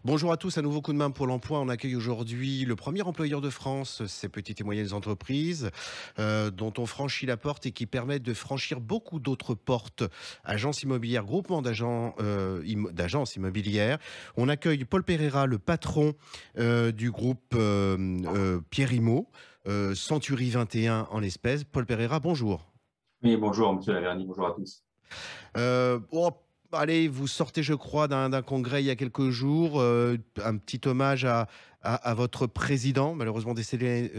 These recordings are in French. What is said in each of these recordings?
Bonjour à tous, un nouveau coup de main pour l'emploi. On accueille aujourd'hui le premier employeur de France, ces petites et moyennes entreprises, dont on franchit la porte et qui permettent de franchir beaucoup d'autres portes. Agence immobilière, groupement d'agences immobilières. On accueille Paul Pereira, le patron du groupe Pierre Immo, Century 21 en l'espèce. Paul Pereira, bonjour. Oui, bonjour, monsieur Laverny, bonjour à tous. Oh, allez, vous sortez, je crois, d'un congrès il y a quelques jours. Un petit hommage à votre président, malheureusement décédé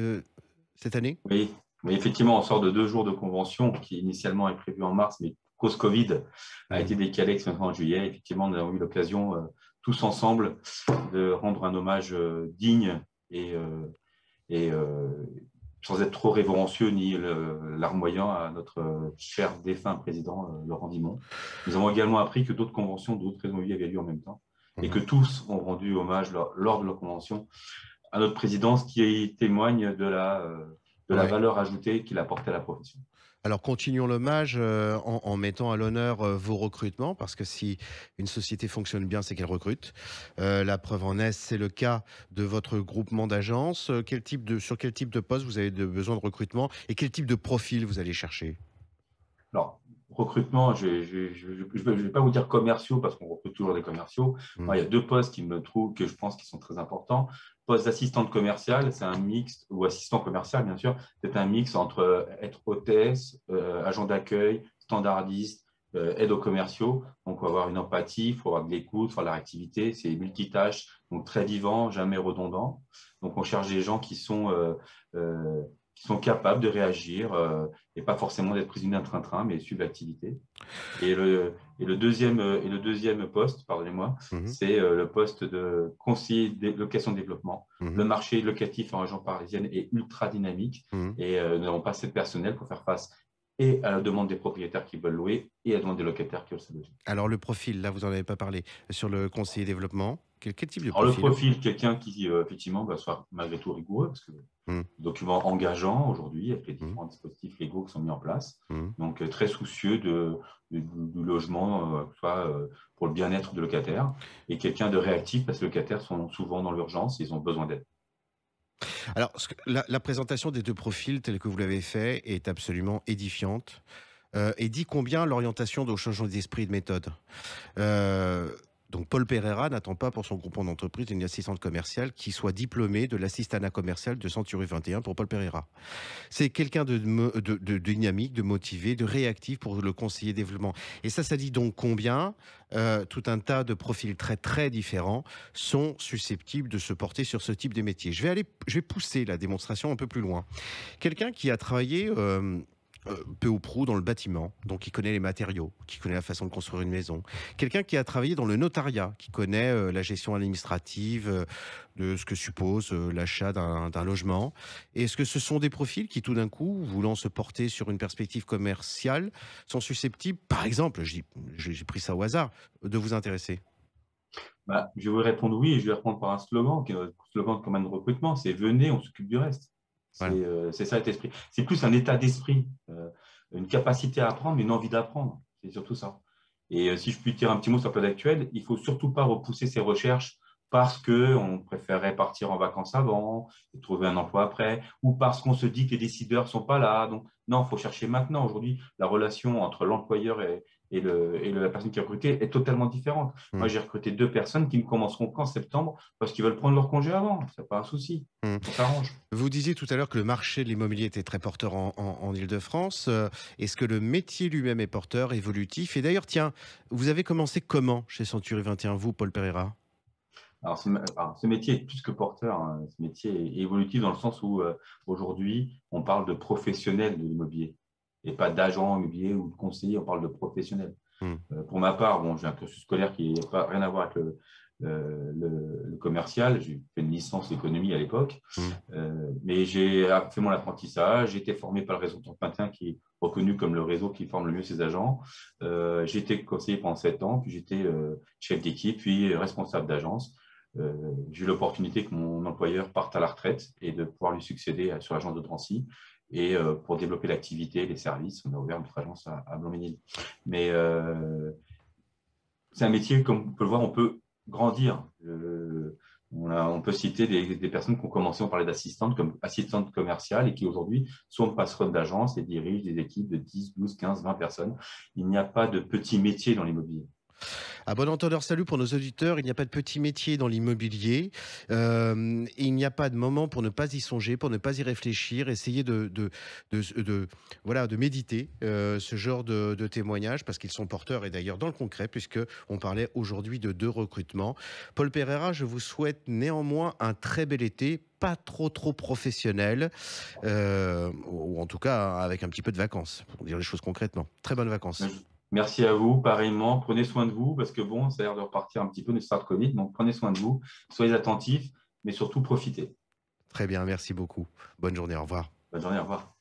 cette année. Oui, oui, effectivement, on sort de 2 jours de convention qui initialement est prévu en mars, mais cause Covid a été Mhm. décalé en juillet. Effectivement, nous avons eu l'occasion tous ensemble de rendre un hommage digne et, euh, et sans être trop révérencieux ni larmoyant à notre cher défunt président Laurent Dimon. Nous avons également appris que d'autres conventions d'autres réseaux avaient lieu en même temps et que Mhm. tous ont rendu hommage lors de leur convention à notre président, ce qui témoigne de la Ouais. valeur ajoutée qu'il apporte à la profession. Alors continuons l'hommage en mettant à l'honneur vos recrutements, parce que si une société fonctionne bien, c'est qu'elle recrute. La preuve en est, c'est le cas de votre groupement d'agences. Sur quel type de poste vous avez besoin de recrutement et quel type de profil vous allez chercher? Alors, recrutement, je vais pas vous dire commerciaux parce qu'on recrute toujours des commerciaux. Moi, il y a deux postes que je pense qui sont très importants. Poste d'assistante commerciale, c'est un mix, ou assistant commercial, bien sûr, c'est un mix entre être hôtesse, agent d'accueil, standardiste, aide aux commerciaux. Donc, il faut avoir une empathie, il faut avoir de l'écoute, il faut avoir de la réactivité. C'est multitâche, donc très vivant, jamais redondant. Donc, on cherche des gens euh, qui sont capables de réagir et pas forcément d'être prisonniers d'un train-train, mais suivre l'activité. Et le deuxième poste, pardonnez-moi, Mhm. c'est le poste de conseiller de location de développement. Le Mhm. marché locatif en région parisienne est ultra dynamique Mhm. et nous n'avons pas assez de personnel pour faire face et à la demande des propriétaires qui veulent louer et à la demande des locataires qui veulent se loger. Alors le profil, là, vous en avez pas parlé. Sur le conseiller développement, quel type de Alors, le profil? profil, quelqu'un qui, effectivement, soit malgré tout rigoureux, parce que Mmh, document engageant aujourd'hui avec les mmh, différents dispositifs légaux qui sont mis en place. mmh. Donc, très soucieux du logement, que ce soit pour le bien-être de locataires, et quelqu'un de réactif parce que les locataires sont souvent dans l'urgence, ils ont besoin d'aide. Alors la présentation des 2 profils telle que vous l'avez fait est absolument édifiante, et dit combien l'orientation doit changer d'esprit et de méthode. Heu, donc Paul Pereira n'attend pas pour son groupement d'entreprise une assistante commerciale qui soit diplômée de l'assistanat commercial de Century 21 pour Paul Pereira. C'est quelqu'un de dynamique, de motivé, de réactif pour le conseiller développement. Et ça dit donc combien tout un tas de profils très très différents sont susceptibles de se porter sur ce type de métier. Je vais pousser la démonstration un peu plus loin. Quelqu'un qui a travaillé peu ou prou dans le bâtiment, donc qui connaît les matériaux, qui connaît la façon de construire une maison. Quelqu'un qui a travaillé dans le notariat, qui connaît la gestion administrative de ce que suppose l'achat d'un logement. Est-ce que ce sont des profils qui, tout d'un coup, voulant se porter sur une perspective commerciale, sont susceptibles, par exemple, j'ai pris ça au hasard, de vous intéresser? Bah, je vais vous répondre oui, et je vais répondre par un slogan, qui est notre slogan de commande de recrutement, c'est venez, on s'occupe du reste. Voilà. C'est ça, cet esprit. C'est plus un état d'esprit, une capacité à apprendre, mais une envie d'apprendre. C'est surtout ça. Et si je puis dire un petit mot sur la période actuelle, il faut surtout pas repousser ses recherches parce que on préférait partir en vacances avant et trouver un emploi après, ou parce qu'on se dit que les décideurs sont pas là. Donc, non, il faut chercher maintenant. Aujourd'hui, la relation entre l'employeur et la personne qui est recrutée est totalement différente. Moi, Mmh. j'ai recruté 2 personnes qui ne commenceront qu'en septembre parce qu'ils veulent prendre leur congé avant. C'est pas un souci. Mmh. On s'arrange. Vous disiez tout à l'heure que le marché de l'immobilier était très porteur en Île-de-France. Est-ce que le métier lui-même est porteur, évolutif? Et d'ailleurs, tiens, vous avez commencé comment chez Century 21, vous, Paul Pereira? Alors, ce métier est plus que porteur, hein. Ce métier est évolutif dans le sens où aujourd'hui, on parle de professionnels de l'immobilier et pas d'agents immobiliers ou de conseillers, on parle de professionnels. Mmh. Pour ma part, bon, j'ai un cursus scolaire qui n'a pas rien à voir avec le commercial. J'ai fait une licence d'économie à l'époque, Mmh. mais j'ai fait mon apprentissage. J'ai été formé par le réseau Turpentine, qui est reconnu comme le réseau qui forme le mieux ses agents. J'ai été conseiller pendant 7 ans, puis j'étais chef d'équipe, puis responsable d'agence. J'ai eu l'opportunité que mon employeur parte à la retraite et de pouvoir lui succéder sur l'agence de Drancy. Et pour développer l'activité, les services, on a ouvert notre agence à Blanc-Ménil. Mais c'est un métier, comme on peut le voir, on peut grandir. On peut citer des personnes qui ont commencé, on parlait d'assistantes, comme assistantes commerciales et qui aujourd'hui sont passerettes d'agence et dirigent des équipes de 10, 12, 15, 20 personnes. Il n'y a pas de petit métier dans l'immobilier. À bon entendeur, salut pour nos auditeurs. Il n'y a pas de petit métier dans l'immobilier. Il n'y a pas de moment pour ne pas y songer, pour ne pas y réfléchir. Essayer voilà, de méditer ce genre de témoignages parce qu'ils sont porteurs et d'ailleurs dans le concret, puisque on parlait aujourd'hui de 2 recrutements. Paul Pereira, je vous souhaite néanmoins un très bel été, pas trop professionnel, ou en tout cas avec un petit peu de vacances, pour dire les choses concrètement. Très bonnes vacances. Merci à vous, pareillement. Prenez soin de vous parce que bon, ça a l'air de repartir un petit peu de start Covid. Donc, prenez soin de vous, soyez attentifs, mais surtout profitez. Très bien, merci beaucoup. Bonne journée, au revoir. Bonne journée, au revoir.